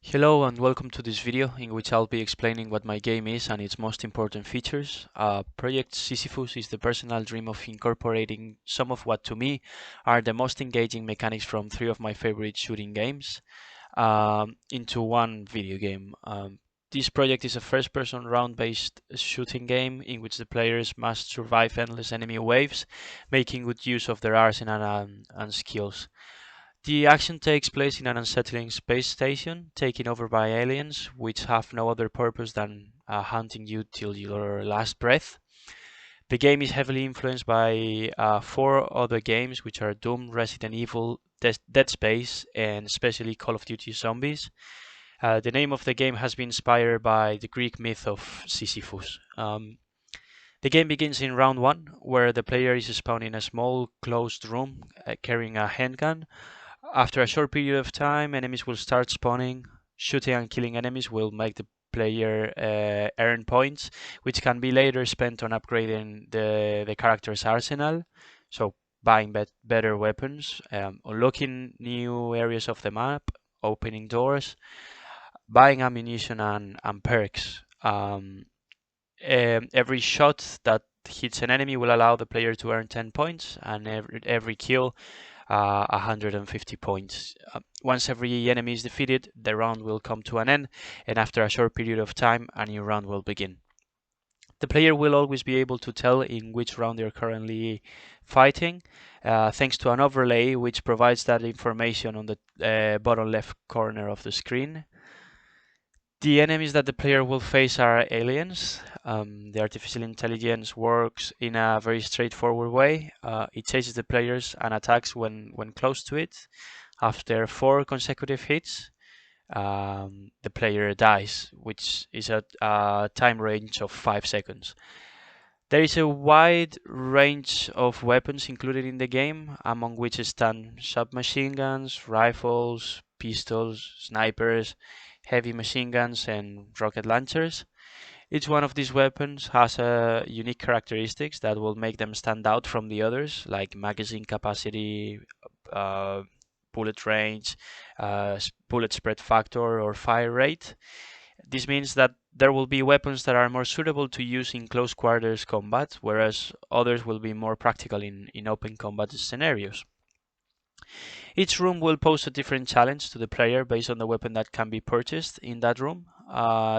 Hello and welcome to this video in which I'll be explaining what my game is and its most important features. Project Sisyphus is the personal dream of incorporating some of what to me are the most engaging mechanics from three of my favorite shooting games into one video game. This project is a first-person round-based shooting game in which the players must survive endless enemy waves, making good use of their arsenal and skills. The action takes place in an unsettling space station taken over by aliens, which have no other purpose than hunting you till your last breath. The game is heavily influenced by four other games, which are Doom, Resident Evil, Dead Space, and especially Call of Duty Zombies. The name of the game has been inspired by the Greek myth of Sisyphus. The game begins in round one, where the player is spawned in a small closed room carrying a handgun. After a short period of time, enemies will start spawning. Shooting and killing enemies will make the player earn points, which can be later spent on upgrading the character's arsenal, so buying better weapons, unlocking new areas of the map, opening doors, buying ammunition and perks. Every shot that hits an enemy will allow the player to earn 10 points, and every kill 150 points. Once every enemy is defeated, the round will come to an end, and after a short period of time, a new round will begin. The player will always be able to tell in which round they're currently fighting, thanks to an overlay which provides that information on the bottom left corner of the screen. The enemies that the player will face are aliens. The artificial intelligence works in a very straightforward way. It chases the players and attacks when close to it. After 4 consecutive hits, the player dies, which is a time range of 5 seconds. There is a wide range of weapons included in the game, among which stand submachine guns, rifles, pistols, snipers, heavy machine guns, and rocket launchers. Each one of these weapons has unique characteristics that will make them stand out from the others, like magazine capacity, uh, bullet range, bullet spread factor, or fire rate. This means that there will be weapons that are more suitable to use in close quarters combat, whereas others will be more practical in open combat scenarios. Each room will pose a different challenge to the player based on the weapon that can be purchased in that room.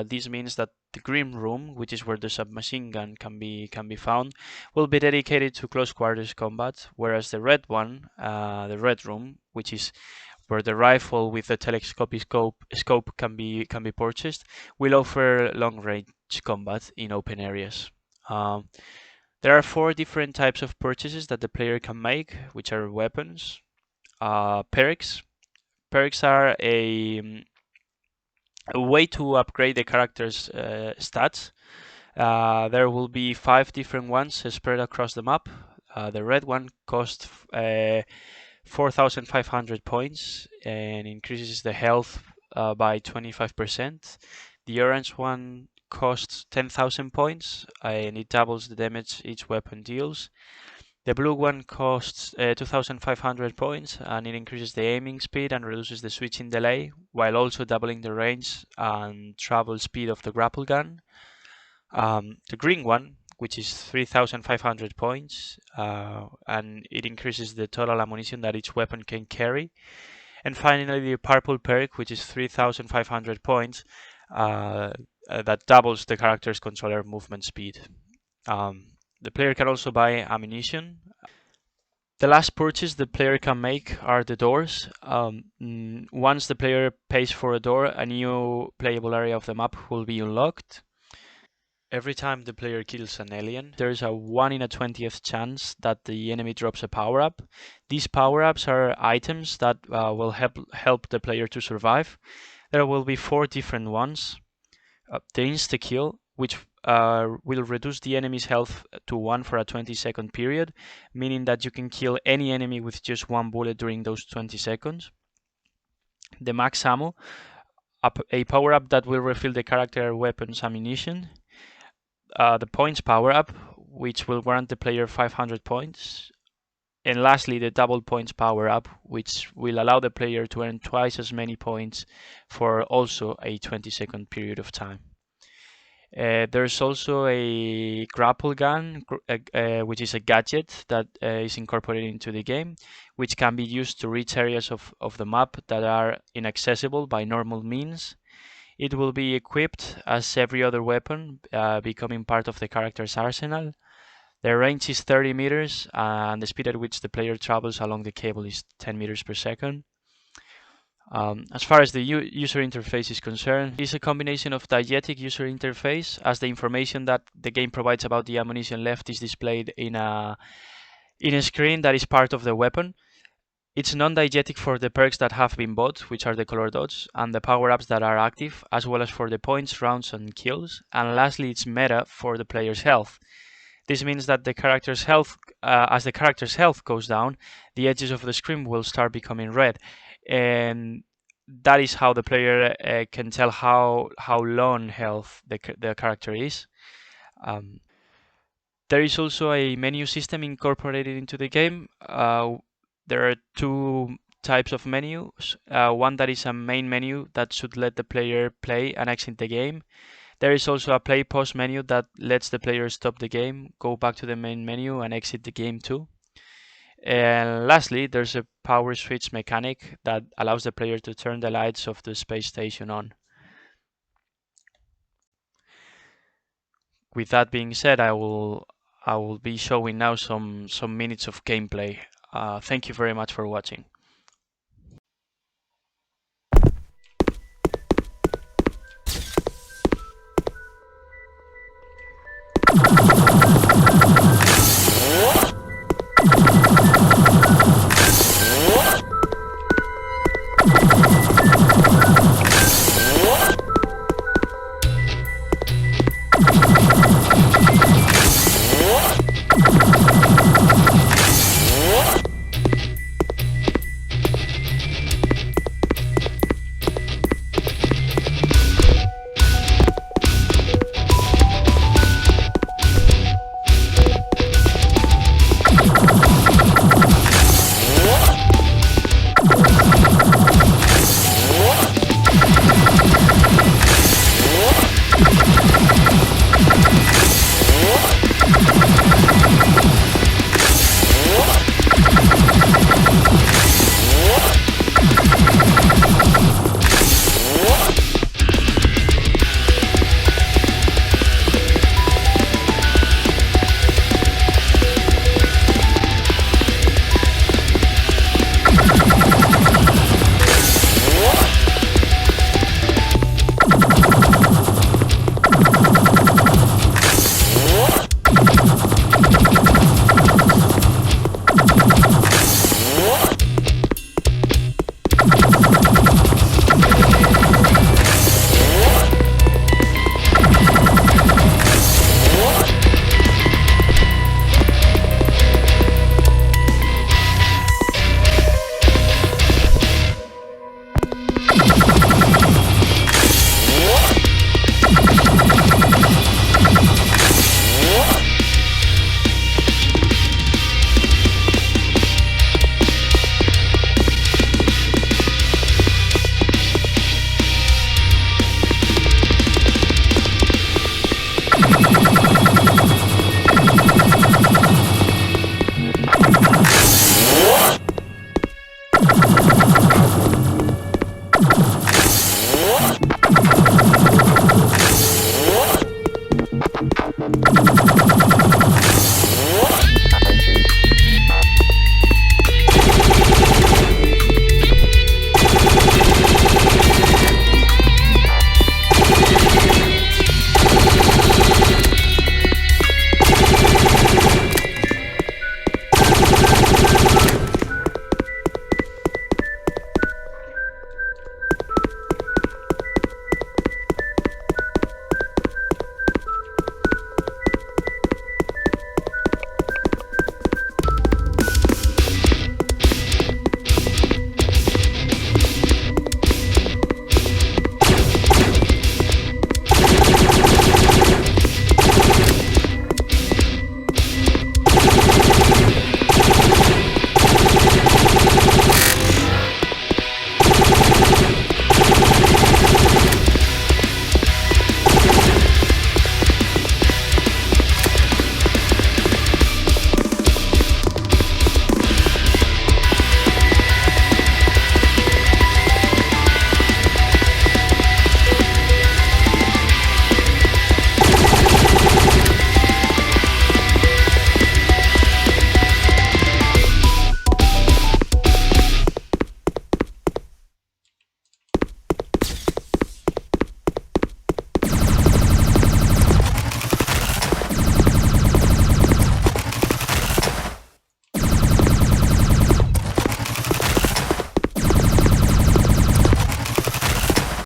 This means that the green room, which is where the submachine gun can be found, will be dedicated to close quarters combat, whereas the red one, the red room, which is where the rifle with the telescopic scope can be purchased, will offer long range combat in open areas. Um, there are 4 different types of purchases that the player can make, which are weapons, perks. Perks are a way to upgrade the character's stats. There will be 5 different ones spread across the map. The red one costs 4,500 points and increases the health by 25%. The orange one costs 10,000 points and it doubles the damage each weapon deals. The blue one costs 2,500 points and it increases the aiming speed and reduces the switching delay, while also doubling the range and travel speed of the grapple gun. The green one, which is 3,500 points, and it increases the total ammunition that each weapon can carry. And finally, the purple perk, which is 3,500 points, that doubles the character's controller movement speed. The player can also buy ammunition. The last purchase the player can make are the doors. Once the player pays for a door, a new playable area of the map will be unlocked. Every time the player kills an alien, there's a 1 in a 20th chance that the enemy drops a power-up. These power-ups are items that will help the player to survive. There will be 4 different ones. The insta-kill, which will reduce the enemy's health to 1 for a 20-second period, meaning that you can kill any enemy with just 1 bullet during those 20 seconds. The max ammo, a power-up that will refill the character weapon's ammunition. The points power-up, which will grant the player 500 points. And lastly, the double points power up, which will allow the player to earn twice as many points for also a 20-second period of time. There's also a grapple gun, which is a gadget that is incorporated into the game, which can be used to reach areas of the map that are inaccessible by normal means. It will be equipped as every other weapon, becoming part of the character's arsenal. The range is 30 meters, and the speed at which the player travels along the cable is 10 meters per second. As far as the user interface is concerned, it's a combination of diegetic user interface, as the information that the game provides about the ammunition left is displayed in a screen that is part of the weapon. It's non-diegetic for the perks that have been bought, which are the color dots, and the power-ups that are active, as well as for the points, rounds, and kills. And lastly, it's meta for the player's health. This means that as the character's health goes down, the edges of the screen will start becoming red, and that is how the player can tell how low on health the character is. Um, there is also a menu system incorporated into the game. There are two types of menus. One that is a main menu that should let the player play and exit the game. There is also a play pause menu that lets the player stop the game, go back to the main menu, and exit the game too. And lastly, there's a power switch mechanic that allows the player to turn the lights of the space station on. With that being said, I will be showing now some minutes of gameplay. Thank you very much for watching.